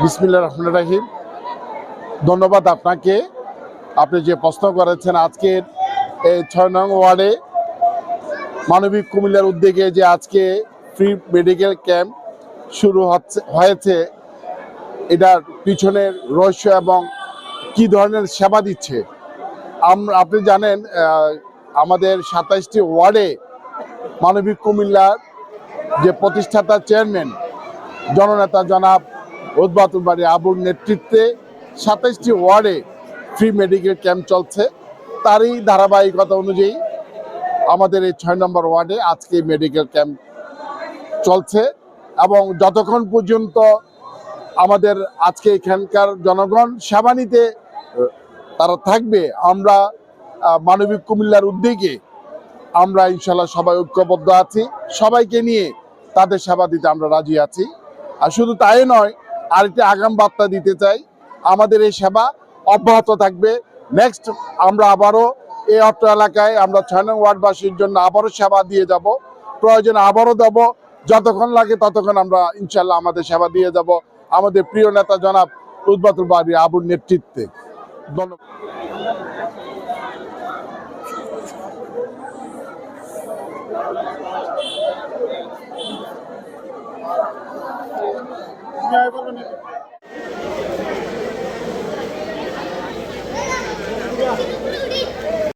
বিসমিল্লাহির রহমানির রহিম। ধন্যবাদ আপনাকে। আপনি যে প্রশ্ন করেছেন আজকের এই ৬ নং ওয়ার্ডে মানবিক কুমিল্লার উদ্যোগে যে আজকে ফ্রি মেডিকেল ক্যাম্প শুরু হয়েছে, এটার পিছনের রহস্য এবং কি ধরনের সেবা দিচ্ছে আপনি জানেন। আমাদের ২৭টি ওয়ার্ডে মানবিক কুমিল্লার যে প্রতিষ্ঠাতা চেয়ারম্যান জননেতা জনাব উদ্বাতুল বাড়ি আবুর নেতৃত্বে ২৭টি ওয়ার্ডে ফ্রি মেডিকেল ক্যাম্প চলছে। তারই ধারাবাহিকতা অনুযায়ী আমাদের এই ৬ নম্বর ওয়ার্ডে আজকে মেডিকেল ক্যাম্প চলছে এবং যতক্ষণ পর্যন্ত আমাদের আজকে এখানকার জনগণ সেবা নিতে তারা থাকবে, আমরা মানবিক কুমিল্লার উদ্যোগে আমরা ইনশাল্লাহ সবাই ঐক্যবদ্ধ আছি। সবাইকে নিয়ে তাদের সেবা দিতে আমরা রাজি আছি। আর শুধু তাই নয়, আরেকটি আগাম বার্তা দিতে চাই, আমাদের এই সেবা অব্যাহত থাকবে। নেক্সট আমরা আবারও এই অত্র এলাকায় আমরা ৬ নং ওয়ার্ডবাসীর জন্য আবারও সেবা দিয়ে যাব, প্রয়োজনে আবারও দেব। যতক্ষণ লাগে ততক্ষণ আমরা ইনশাল্লাহ আমাদের সেবা দিয়ে যাব আমাদের প্রিয় নেতা জনাব উদ্বাতুল বাড়ি আবুর নেতৃত্বে। ধন্যবাদ।